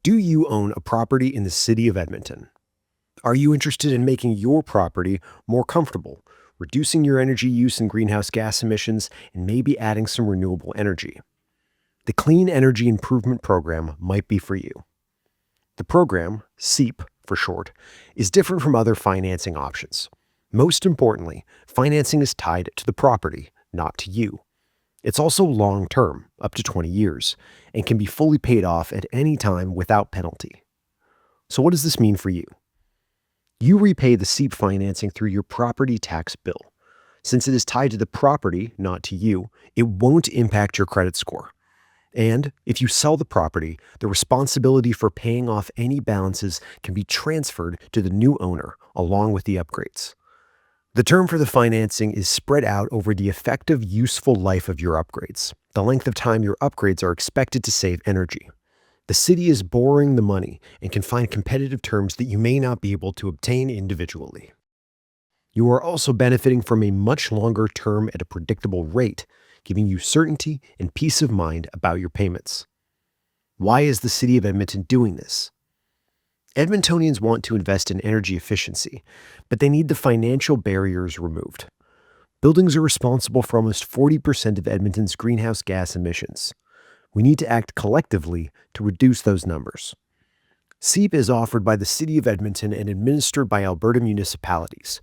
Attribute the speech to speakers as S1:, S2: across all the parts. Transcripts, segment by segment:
S1: Do you own a property in the city of Edmonton? Are you interested in making your property more comfortable, reducing your energy use and greenhouse gas emissions, and maybe adding some renewable energy? The Clean Energy Improvement Program might be for you. The program, CEIP for short, is different from other financing options. Most importantly, financing is tied to the property, not to you. It's also long-term, up to 20 years, and can be fully paid off at any time without penalty. So what does this mean for you? You repay the CEIP financing through your property tax bill. Since it is tied to the property, not to you, it won't impact your credit score. And if you sell the property, the responsibility for paying off any balances can be transferred to the new owner along with the upgrades. The term for the financing is spread out over the effective useful life of your upgrades, the length of time your upgrades are expected to save energy. The city is borrowing the money and can find competitive terms that you may not be able to obtain individually. You are also benefiting from a much longer term at a predictable rate, giving you certainty and peace of mind about your payments. Why is the city of Edmonton doing this? Edmontonians want to invest in energy efficiency, but they need the financial barriers removed. Buildings are responsible for almost 40% of Edmonton's greenhouse gas emissions. We need to act collectively to reduce those numbers. CEIP is offered by the City of Edmonton and administered by Alberta municipalities.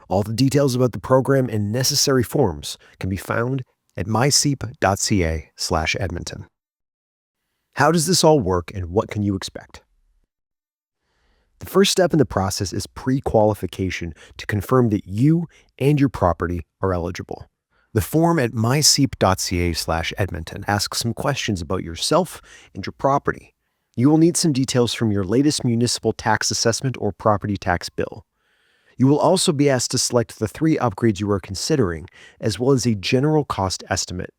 S1: All the details about the program and necessary forms can be found at myceip.ca/Edmonton. How does this all work and what can you expect? The first step in the process is pre-qualification to confirm that you and your property are eligible. The form at myceip.ca/Edmonton asks some questions about yourself and your property. You will need some details from your latest municipal tax assessment or property tax bill. You will also be asked to select the 3 upgrades you are considering, as well as a general cost estimate.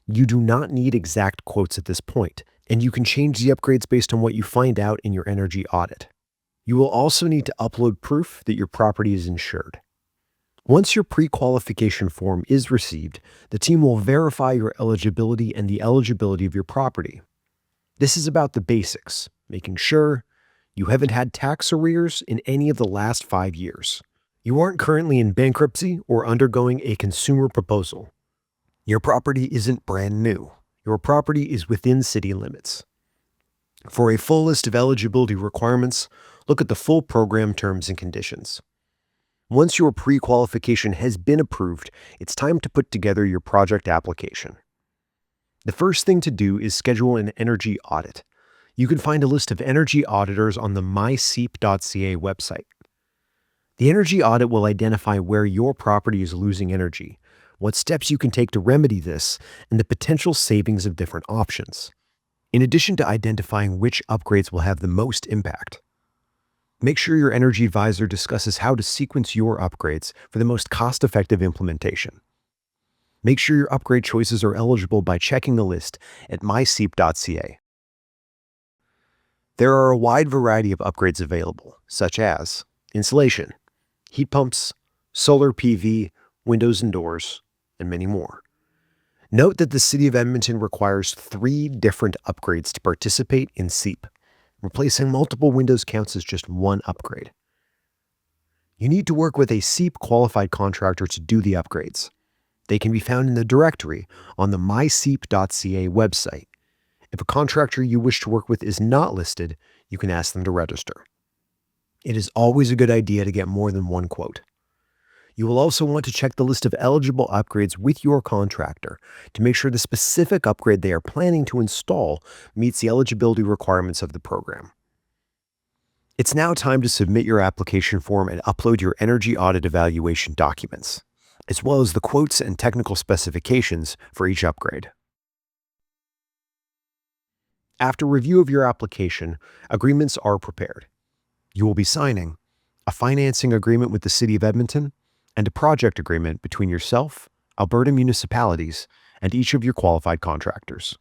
S1: You do not need exact quotes at this point, and you can change the upgrades based on what you find out in your energy audit. You will also need to upload proof that your property is insured. Once your pre-qualification form is received, the team will verify your eligibility and the eligibility of your property. This is about the basics, making sure you haven't had tax arrears in any of the last 5 years. You aren't currently in bankruptcy or undergoing a consumer proposal. Your property isn't brand new. Your property is within city limits. For a full list of eligibility requirements, look at the full program terms and conditions. Once your pre-qualification has been approved, it's time to put together your project application. The first thing to do is schedule an energy audit. You can find a list of energy auditors on the myceip.ca website. The energy audit will identify where your property is losing energy, what steps you can take to remedy this, and the potential savings of different options, in addition to identifying which upgrades will have the most impact. Make sure your energy advisor discusses how to sequence your upgrades for the most cost-effective implementation. Make sure your upgrade choices are eligible by checking the list at myceip.ca. There are a wide variety of upgrades available, such as insulation, heat pumps, solar PV, windows and doors, and many more. Note that the City of Edmonton requires 3 different upgrades to participate in CEIP. Replacing multiple windows counts as just one upgrade. You need to work with a CEIP qualified contractor to do the upgrades. They can be found in the directory on the myceip.ca website. If a contractor you wish to work with is not listed, you can ask them to register. It is always a good idea to get more than one quote. You will also want to check the list of eligible upgrades with your contractor to make sure the specific upgrade they are planning to install meets the eligibility requirements of the program. It's now time to submit your application form and upload your energy audit evaluation documents, as well as the quotes and technical specifications for each upgrade. After review of your application, agreements are prepared. You will be signing a financing agreement with the City of Edmonton and a project agreement between yourself, Alberta municipalities, and each of your qualified contractors.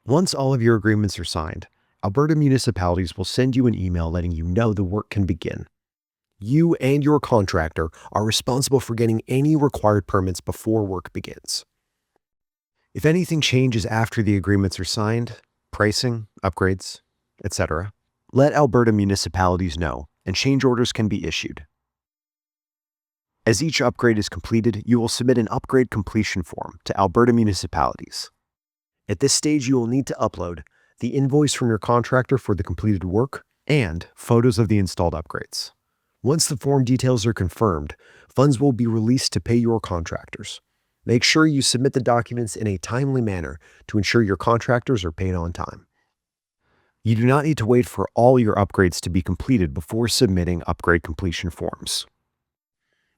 S1: Once all of your agreements are signed, Alberta municipalities will send you an email letting you know the work can begin. You and your contractor are responsible for getting any required permits before work begins. If anything changes after the agreements are signed, pricing, upgrades, etc. Let Alberta municipalities know, and change orders can be issued. As each upgrade is completed, you will submit an upgrade completion form to Alberta municipalities. At this stage, you will need to upload the invoice from your contractor for the completed work and photos of the installed upgrades. Once the form details are confirmed, funds will be released to pay your contractors. Make sure you submit the documents in a timely manner to ensure your contractors are paid on time. You do not need to wait for all your upgrades to be completed before submitting upgrade completion forms.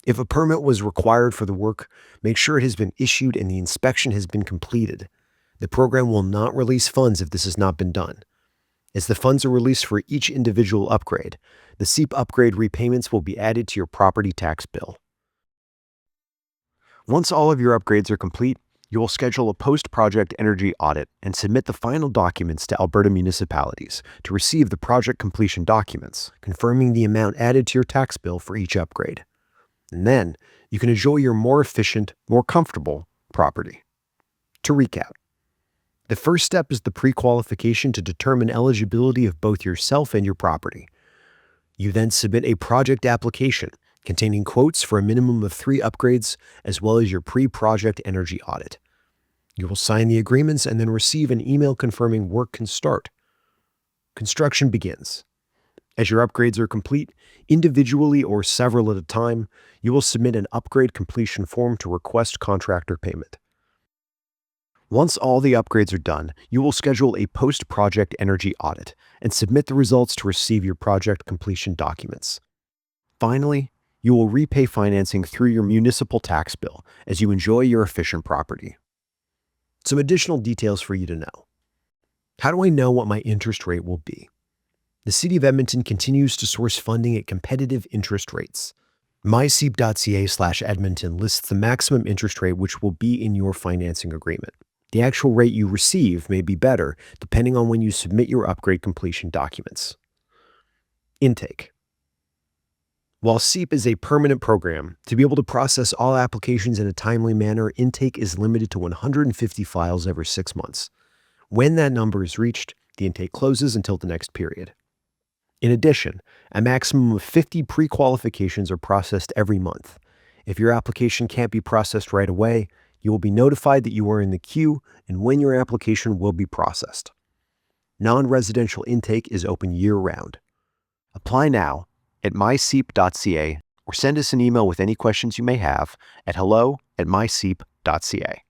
S1: If a permit was required for the work, make sure it has been issued and the inspection has been completed. The program will not release funds if this has not been done. As the funds are released for each individual upgrade, the CEIP upgrade repayments will be added to your property tax bill. Once all of your upgrades are complete, you will schedule a post-project energy audit and submit the final documents to Alberta municipalities to receive the project completion documents, confirming the amount added to your tax bill for each upgrade. And then you can enjoy your more efficient, more comfortable property. To recap, the first step is the pre-qualification to determine eligibility of both yourself and your property. You then submit a project application containing quotes for a minimum of 3 upgrades, as well as your pre-project energy audit. You will sign the agreements and then receive an email confirming work can start. Construction begins. As your upgrades are complete, individually or several at a time, you will submit an upgrade completion form to request contractor payment. Once all the upgrades are done, you will schedule a post-project energy audit and submit the results to receive your project completion documents. Finally, you will repay financing through your municipal tax bill as you enjoy your efficient property. Some additional details for you to know. How do I know what my interest rate will be? The City of Edmonton continues to source funding at competitive interest rates. myceip.ca/Edmonton lists the maximum interest rate which will be in your financing agreement. The actual rate you receive may be better depending on when you submit your upgrade completion documents. Intake. While CEIP is a permanent program, to be able to process all applications in a timely manner, intake is limited to 150 files every 6 months. When that number is reached, the intake closes until the next period. In addition, a maximum of 50 pre-qualifications are processed every month. If your application can't be processed right away, you will be notified that you are in the queue and when your application will be processed. Non-residential intake is open year-round. Apply now at myceip.ca or send us an email with any questions you may have at hello@myceip.ca.